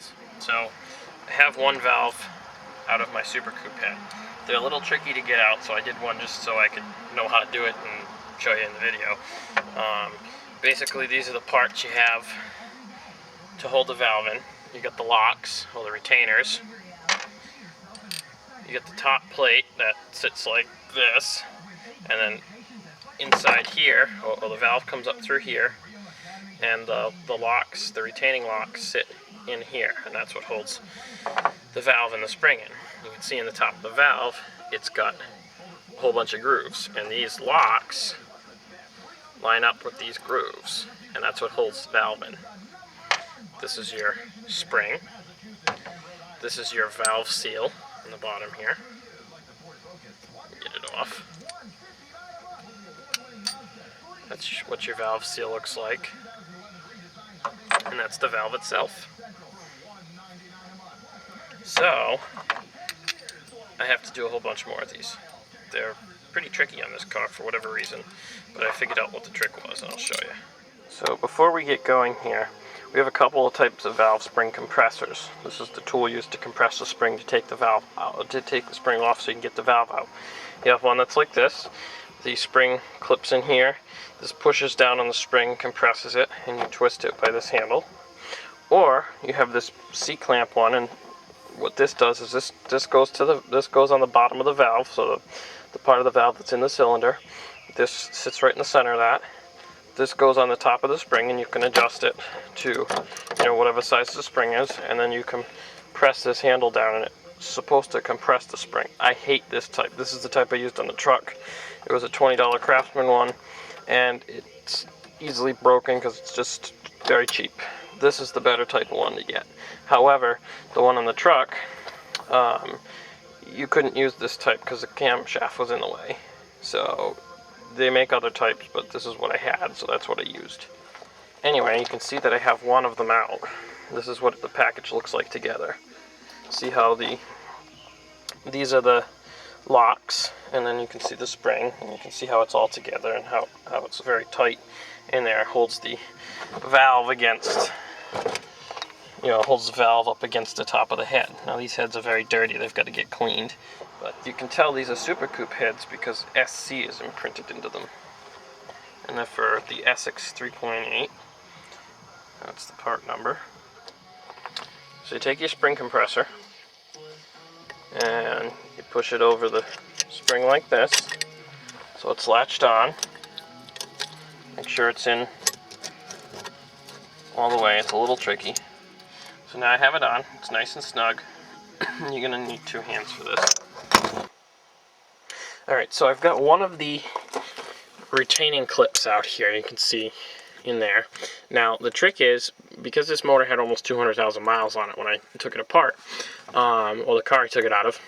guys, so I have one valve out of my Super Coupe head. They're a little tricky to get out, so I did one just so I could know how to do it and show you in the video. Basically, these are the parts you have to hold the valve in. You got the locks, or the retainers. You got the top plate that sits like this, and then inside here, or the valve comes up through here, and the locks, the retaining locks, sit in here, and that's what holds the valve and the spring in. You can see in the top of the valve, it's got a whole bunch of grooves, and these locks line up with these grooves, and that's what holds the valve in. This is your spring. This is your valve seal on the bottom here. Get it off. That's what your valve seal looks like, and that's the valve itself. So, I have to do a whole bunch more of these. They're pretty tricky on this car for whatever reason, but I figured out what the trick was, and I'll show you. So before we get going here, we have a couple of types of valve spring compressors. This is the tool used to compress the spring to take the valve out, to take the spring off so you can get the valve out. You have one that's like this. The spring clips in here. This pushes down on the spring, compresses it, and you twist it by this handle. Or you have this C-clamp one, and what this does is this goes on the bottom of the valve, so the part of the valve that's in the cylinder. This sits right in the center of that. This goes on the top of the spring, and you can adjust it to, whatever size the spring is, and then you can press this handle down, and it's supposed to compress the spring. I hate this type. This is the type I used on the truck. It was a $20 Craftsman one, and it's easily broken because it's just very cheap. This is the better type of one to get. However, the one on the truck, you couldn't use this type because the camshaft was in the way. So they make other types, but this is what I had, so that's what I used. Anyway, you can see that I have one of them out. This is what the package looks like together. See how these are the locks, and then you can see the spring, and you can see how it's all together and how it's very tight in there. It holds the valve against, holds the valve up against the top of the head. Now these heads are very dirty, they've got to get cleaned, but you can tell these are Super Coupe heads because SC is imprinted into them. And then for the Essex 3.8, that's the part number. So you take your spring compressor, and you push it over the spring like this, so it's latched on. Make sure it's in all the way. It's a little tricky. So now I have it on. It's nice and snug. You're going to need two hands for this. Alright, so I've got one of the retaining clips out here. You can see in there. Now the trick is, because this motor had almost 200,000 miles on it when I took it apart, or the car I took it out of,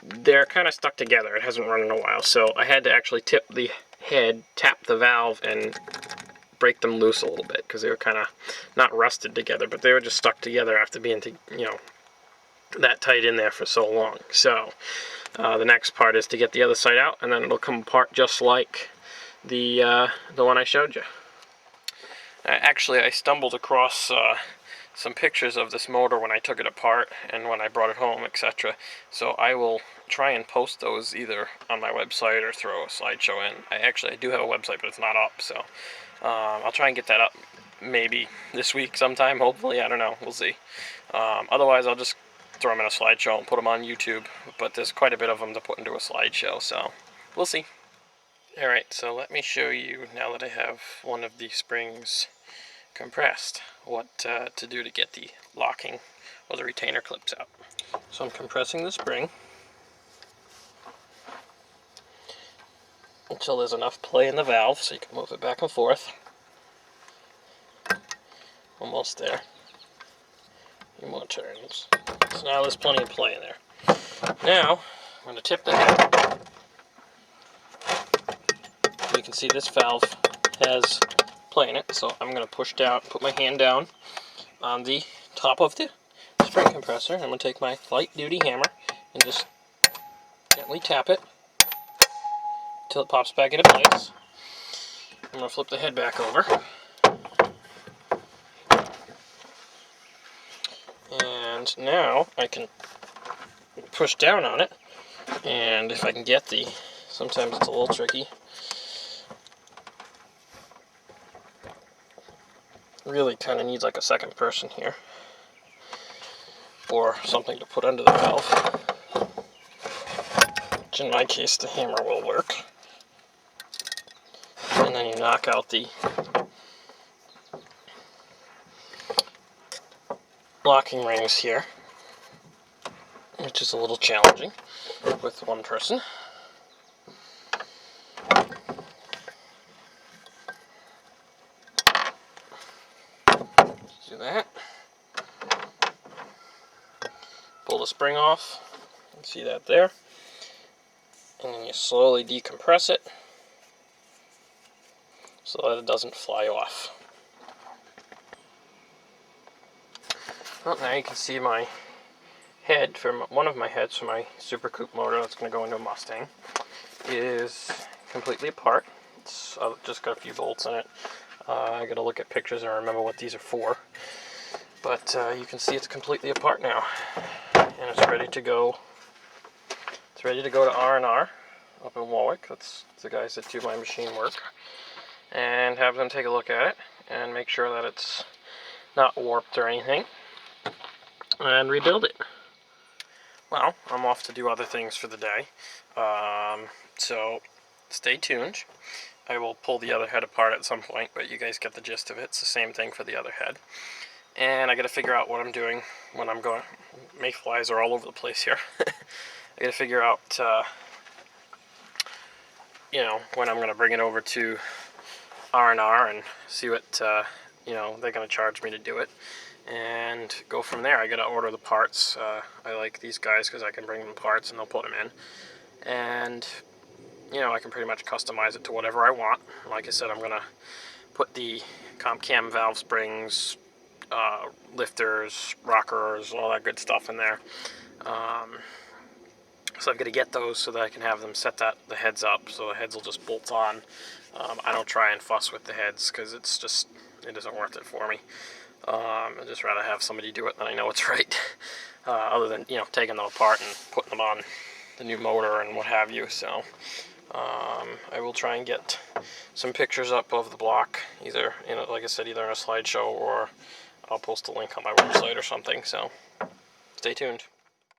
they're kind of stuck together. It hasn't run in a while, so I had to actually tip the head, tap the valve, and break them loose a little bit because they were kind of not rusted together, but they were just stuck together after being that tight in there for so long. So the next part is to get the other side out, and then it'll come apart just like the one I showed you. Actually, I stumbled across some pictures of this motor when I took it apart and when I brought it home, etc. So I will try and post those either on my website or throw a slideshow in. I do have a website, but it's not up, so I'll try and get that up maybe this week sometime, hopefully. I don't know, we'll see. Otherwise, I'll just throw them in a slideshow and put them on YouTube, but there's quite a bit of them to put into a slideshow, so we'll see. Alright, so let me show you, now that I have one of the springs compressed, what to do to get the locking or the retainer clips out. So I'm compressing the spring until there's enough play in the valve so you can move it back and forth. Almost there. A few more turns. So now there's plenty of play in there. Now, I'm going to tip the head. You can see this valve has play in it, so I'm going to push down, put my hand down on the top of the spring compressor. I'm going to take my light duty hammer and just gently tap it until it pops back into place. I'm going to flip the head back over. And now I can push down on it, and if I can get sometimes it's a little tricky, really kind of needs like a second person here, or something to put under the valve, which in my case the hammer will work. And then you knock out the locking rings here, which is a little challenging with one person. Do that. Pull the spring off. You can see that there. And then you slowly decompress it so that it doesn't fly off. Well, now you can see my head, one of my heads for my Super Coupe motor that's going to go into a Mustang, is completely apart. It's just got a few bolts in it. I got to look at pictures and remember what these are for. But you can see it's completely apart now, and it's ready to go. It's ready to go to R&R up in Warwick. That's the guys that do my machine work, and have them take a look at it and make sure that it's not warped or anything, and rebuild it. Well, I'm off to do other things for the day, so stay tuned. I will pull the other head apart at some point, but you guys get the gist of it. It's the same thing for the other head. And I got to figure out what I'm doing when I'm going. Mayflies are all over the place here. I got to figure out, when I'm going to bring it over to R&R and see what, they're going to charge me to do it. And go from there. I got to order the parts. I like these guys because I can bring them parts and they'll put them in. And, I can pretty much customize it to whatever I want. Like I said, I'm going to put the comp cam valve springs, lifters, rockers, all that good stuff in there. So I've got to get those so that I can have them set the heads up, so the heads will just bolt on. I don't try and fuss with the heads because it isn't worth it for me. I'd just rather have somebody do it than I know it's right. Other than taking them apart and putting them on the new motor and what have you. So I will try and get some pictures up of the block, either like I said, either in a slideshow or I'll post a link on my website or something. So stay tuned.